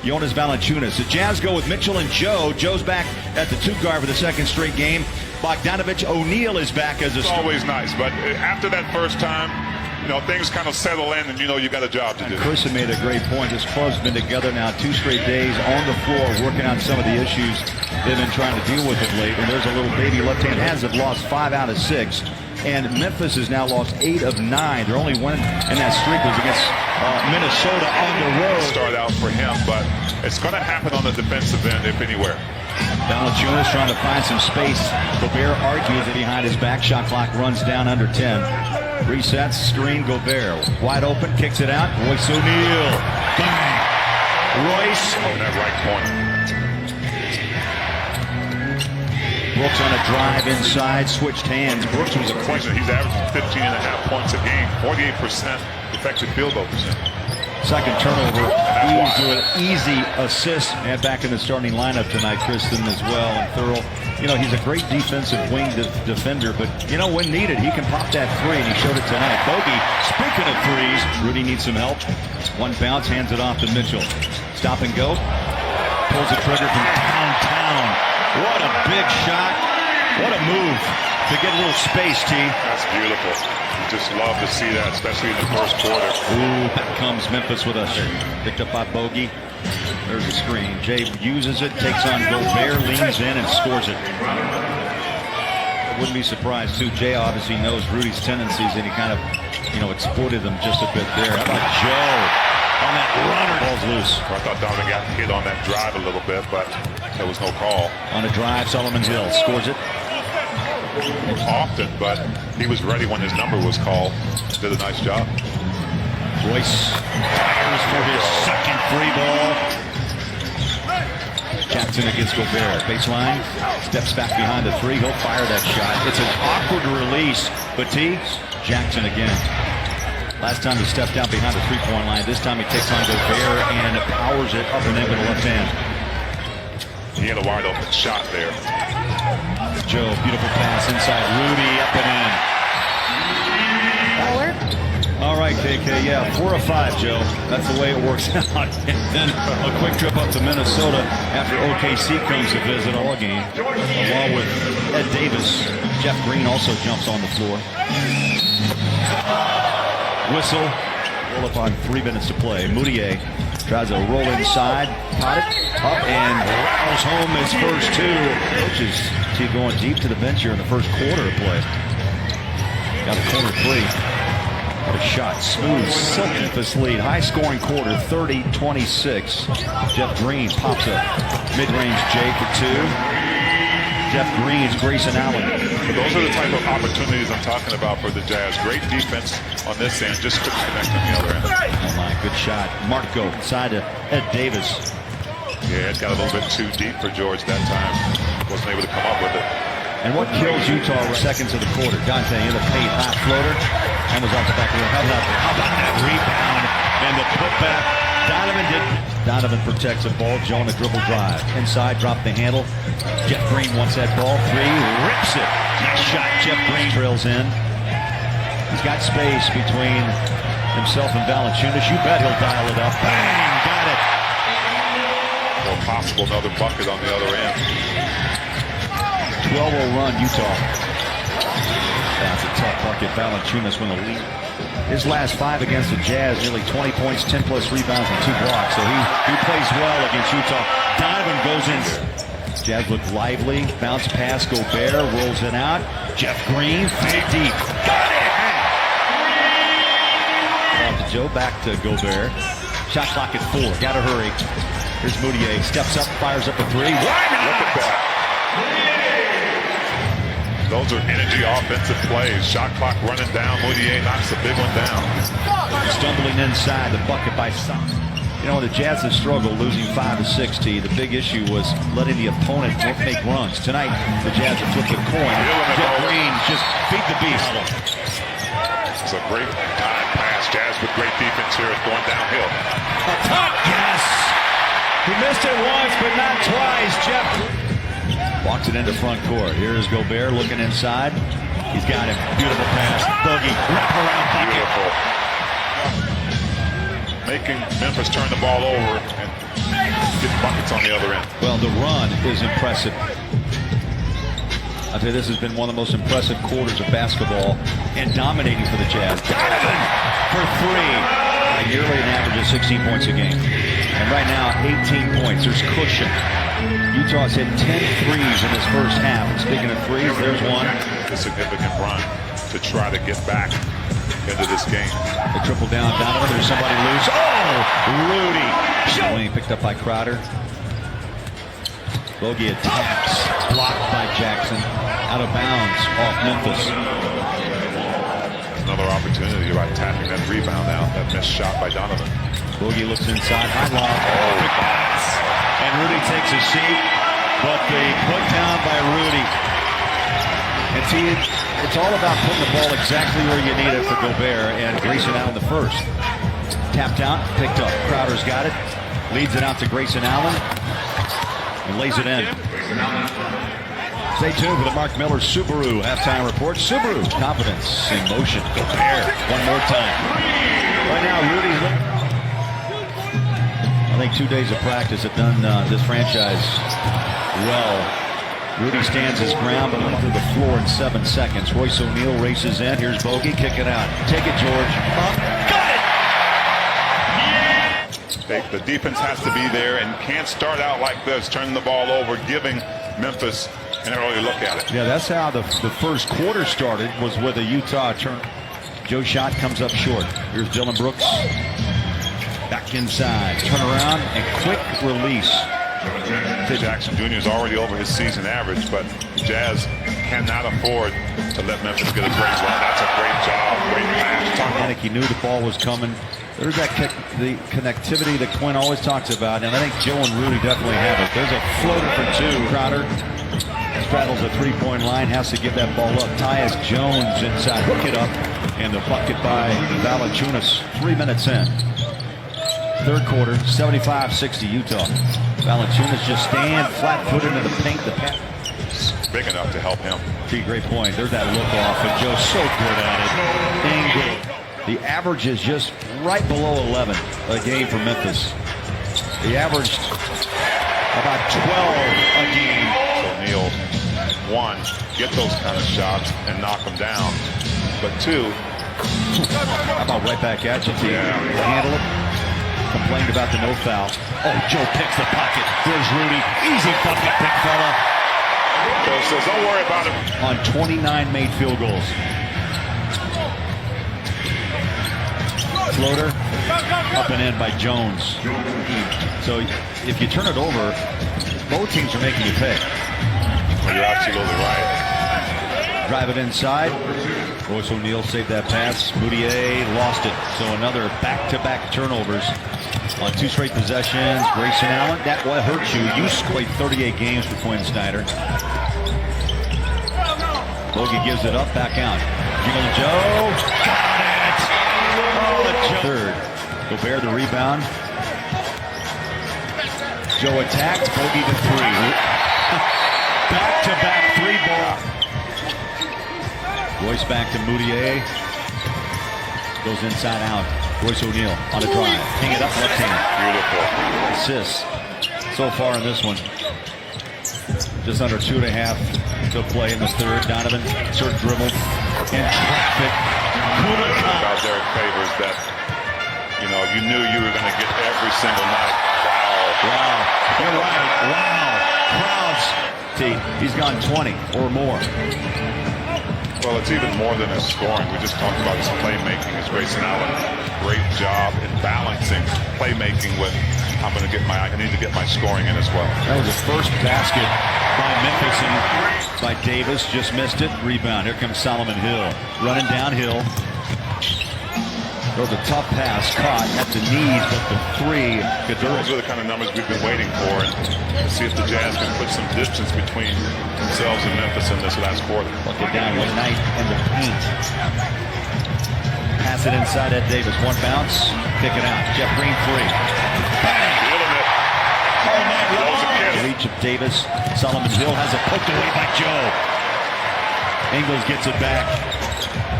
Jonas Valanciunas. The Jazz go with Mitchell and Joe. Joe's back at the 2 guard for the second straight game. Bogdanovich O'Neal is back as a starter. Always nice, but after that first time, things kind of settle in and you got a job to do. Chris made a great point. This club's been together now 2 straight days on the floor working on some of the issues they've been trying to deal with of late. And there's a little baby left-hand hands have lost 5 out of 6. And Memphis has now lost 8 of 9. Their only win in that streak was against Minnesota on the road. Start out for him, but it's going to happen on the defensive end, if anywhere. Valanciunas trying to find some space. Gobert argues it behind his back. Shot clock runs down under 10. Resets, screen, Gobert. Wide open, kicks it out. Royce O'Neal. Bang! Royce. On that right point. Brooks on a drive inside, switched hands. Brooks was a question. He's averaging 15.5 points a game, 48% effective field goal percentage. Second turnover, easy assist. And back in the starting lineup tonight, Kristen as well, and Thurl. He's a great defensive wing defender, but when needed, he can pop that 3, and he showed it tonight. Bogey, speaking of threes, Rudy needs some help. One bounce, hands it off to Mitchell. Stop and go. Pulls the trigger from downtown. What a big shot. What a move to get a little space, T. That's beautiful. You just love to see that, especially in the first quarter. Ooh, back comes Memphis with a picked up by Bogey. There's the screen. Jay uses it, takes on Gobert, leans in and scores it. I wouldn't be surprised, too. Jay obviously knows Rudy's tendencies, and he kind of, exploited them just a bit there. How about Joe on that runner? Ball's loose. I thought Donovan got hit on that drive a little bit, but there was no call. On a drive, Solomon Hill scores it. Often, but he was ready when his number was called. Did a nice job. Royce fires for his second free ball. Jackson against Gobert. Baseline. Steps back behind the 3. He'll fire that shot. It's an awkward release. But Jackson again. Last time he stepped out behind the 3-point line. This time he takes on Gobert and powers it up and in with the left hand. He had a wide open shot there. Joe, beautiful pass inside. Rudy up and in. All right, KK, yeah, 4 of 5, Joe. That's the way it works out. And then a quick trip up to Minnesota after OKC comes to visit all game, along with Ed Davis. Jeff Green also jumps on the floor. Whistle. Roll up on 3 minutes to play. Moutier tries to roll inside, caught it up, and rattles home his first 2. Coaches see going deep to the bench here in the first quarter of play. Got a corner 3. What a shot. Smooth, silky Memphis lead. High-scoring quarter, 30-26. Jeff Green pops a mid-range J for 2. Jeff Green's Grayson Allen. But those are the type of opportunities I'm talking about for the Jazz. Great defense on this end, just couldn't connect on the other end. Oh my, good shot. Marco side to Ed Davis. Yeah, it got a little bit too deep for George that time. Wasn't able to come up with it. And what kills Utah seconds of the quarter? Dante in the paint, hot floater. And was off the back of the rim. How about that rebound and the putback? Donovan protects the ball. Joe on a dribble drive. Inside, drop the handle. Jeff Green wants that ball. 3, rips it. Nice shot. Jeff Green drills in. He's got space between himself and Valanciunas. You bet he'll dial it up. Bang! Got it. Or possible another bucket on the other end. 12-0 run, Utah. That's a tough bucket. Valanciunas win the lead. His last 5 against the Jazz, nearly 20 points, 10-plus rebounds, and 2 blocks. So he plays well against Utah. Donovan goes in. Jazz look lively. Bounce pass, Gobert rolls it out. Jeff Green, fade deep. Got it! Off to Joe, back to Gobert. Shot clock at 4. Gotta hurry. Here's Moutier. Steps up, fires up a 3. Why not? Look at that. Those are energy offensive plays. Shot clock running down. Moutier knocks a big one down. Stumbling inside, the bucket by Son. The Jazz have struggled losing 5 of 6. The big issue was letting the opponent make runs. Tonight, the Jazz have flipped a coin. Jeff Green just beat the beast. It's a great time pass. Jazz with great defense here. It's going downhill. A top, yes! He missed it once, but not twice. Jeff walks it into front court. Here's Gobert looking inside. He's got him. Beautiful pass. Boogie. Wraparound bucket. Beautiful. Making Memphis turn the ball over. And buckets on the other end. Well, the run is impressive. I'll tell you, this has been one of the most impressive quarters of basketball and dominating for the Jazz. Donovan for three. Nearly an average of 16 points a game. And right now, 18 points. There's cushion. Utah's hit 10 threes in this first half. And speaking of threes, there's one. A significant run to try to get back into this game. They triple down. Donovan, there's somebody loose. Oh, Rudy. Wayne picked up by Crowder. Bogey attacks. Blocked by Jackson. Out of bounds off Memphis. Another opportunity by tapping that rebound out. That missed shot by Donovan. Bogey looks inside. High lob. Quick pass. And Rudy takes a seat. But the put down by Rudy. And see, it's all about putting the ball exactly where you need it for Gobert. And Grayson out in the first. Tapped out. Picked up. Crowder's got it. Leads it out to Grayson Allen. And lays it in. Stay tuned for the Mark Miller Subaru halftime report. Subaru, confidence in motion. Gobert, one more time. Right now, Rudy's I think 2 days of practice have done this franchise well. Rudy stands his ground, but went through the floor in 7 seconds. Royce O'Neal races in. Here's Bogey, kick it out. Take it, George. Up, got it! The defense has to be there and can't start out like this, turning the ball over, giving Memphis an early look at it. Yeah, that's how the first quarter started, was with a Utah turn. Joe shot comes up short. Here's Dylan Brooks. Back inside. Turn around and quick release. Jackson Jr. is already over his season average, but Jazz cannot afford to let Memphis get a great run. That's a great job, great pass. He knew the ball was coming. There's that the connectivity that Quinn always talks about, and I think Joe and Rudy definitely have it. There's a floater for two. Crowder straddles a three-point line, has to give that ball up. Tyus Jones inside, hook it up, and the bucket by Valanciunas. 3 minutes in. Third quarter, 75-60 Utah. Valanciunas just stand flat-footed in the paint. The pass big enough to help him. Great point. There's that look off, and Joe's so good at it. The average is just right below 11 a game for Memphis. He averaged about 12 a game. O'Neal, one, get those kind of shots and knock them down. But two, how about right back at you, team? Yeah. Handle it. Complained about the no foul. Oh, Joe picks the pocket. There's Rudy. Easy bucket, big fella. Joe says, don't worry about it. On 29 made field goals. Floater up and in by Jones. So if you turn it over, both teams are making you pay. Well, you're absolutely right. Drive it inside. Royce O'Neal saved that pass. Moutier lost it. So another back-to-back turnovers on 2 straight possessions. Grayson Allen, that what hurts you. You played 38 games for Quinn Snyder. Bogey gives it up, back out. Jiggle Joe. Got it! Third. Gobert the rebound. Joe attacks. Bogey the three. Back-to-back three ball. Royce back to Moutier. Goes inside out. Royce O'Neal on a drive. Hang it up left hand. Beautiful. Assists so far in this one. Just under 2.5 to play in the third. Donovan, short dribble. And traffic. About Derek Favors that, you knew you were going to get every single night. Wow. You're right. Wow. Crowds. See, he's gone 20 or more. Well, it's even more than his scoring. We just talked about his playmaking. His Grayson Allen, great job in balancing playmaking with I need to get my scoring in as well. That was the first basket by Memphis and by Davis. Just missed it. Rebound. Here comes Solomon Hill. Running downhill. Throws a tough pass. Caught at the knees, but the three. Those are the kind of numbers we've been waiting for. And to see if the Jazz can put some distance between themselves and Memphis in this last quarter. Bucket down one night in the paint. Pass it inside at Davis. One bounce. Kick it out. Jeff Green three. Bang! Reach of Davis. Solomon Hill has it poked away by Joe. Ingles gets it back.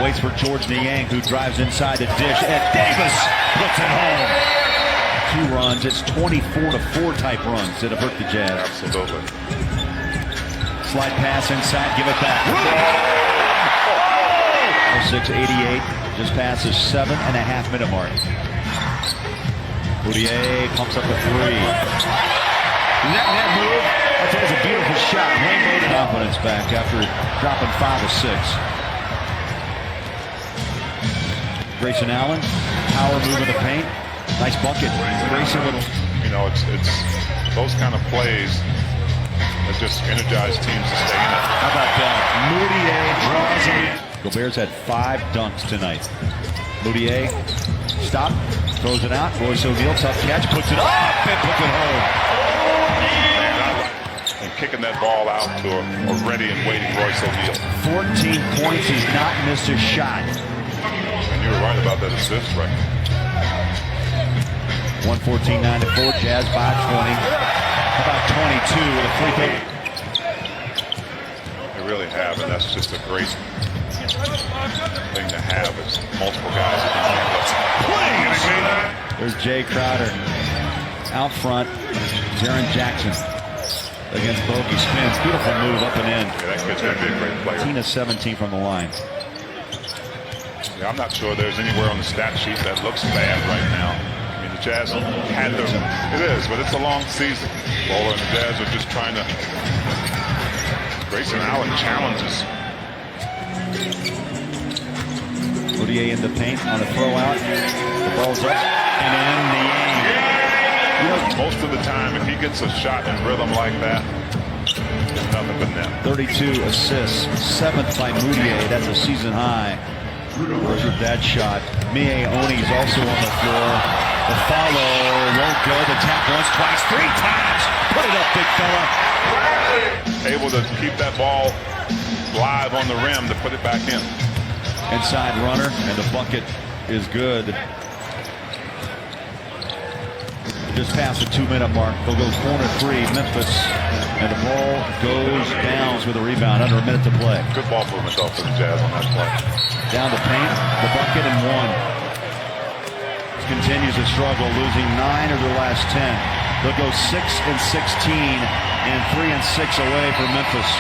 Waits for George Niang, who drives inside the dish. And Davis puts it home. 2 runs. It's 24-4 type runs that have hurt the Jazz. Absolutely. Slide pass inside, give it back. 06-88, just past the 7.5-minute mark. Moutier pumps up a 3. Net move. That was a beautiful shot. Wayne made confidence back after dropping 5 of 6. Grayson Allen, power move in the paint. Nice bucket. Grayson with, you know, it's those kind of plays that just energize teams to stay in it. How about that? Moutier draws in. Gobert's had 5 dunks tonight. Moutier, stop, throws it out. Royce O'Neal, tough catch, puts it up and puts it home. And kicking that ball out to a ready and waiting Royce O'Neal. 14 points. He's not missed a shot. And you were right about that assist record. 114-94, Jazz by 20. How about 22 with a free throw? They really have, and that's just a great thing to have. It's multiple guys. There's Jay Crowder out front. Jaren Jackson against Bogey, spins. Beautiful move up and in. Yeah, that kid's going to be a great player. 17 from the line. Yeah, I'm not sure there's anywhere on the stat sheet that looks bad right now. I mean, the Jazz had them. It is, but it's a long season. Bowler and the Jazz are just trying to. Grayson Allen challenges. Moutier in the paint on a throw out. The ball's up and in the aim. You know, most of the time, if he gets a shot in rhythm like that, it's nothing but net. 32 assists, 7th by Moutier. That's a season high. Where's that shot? Mie Oni's also on the floor. The follow won't go. The tap once, twice, 3 times. Put it up, big fella. Able to keep that ball live on the rim to put it back in. Inside runner, and the bucket is good. Just past the 2-minute mark. They'll go corner 3, Memphis. And the ball goes down with a rebound. Under a minute to play. Good ball movement though for the Jazz on that play. Down the paint, the bucket and 1. Continues to struggle, losing 9 of their last 10. They'll go 6-16 and 3-6 away for Memphis.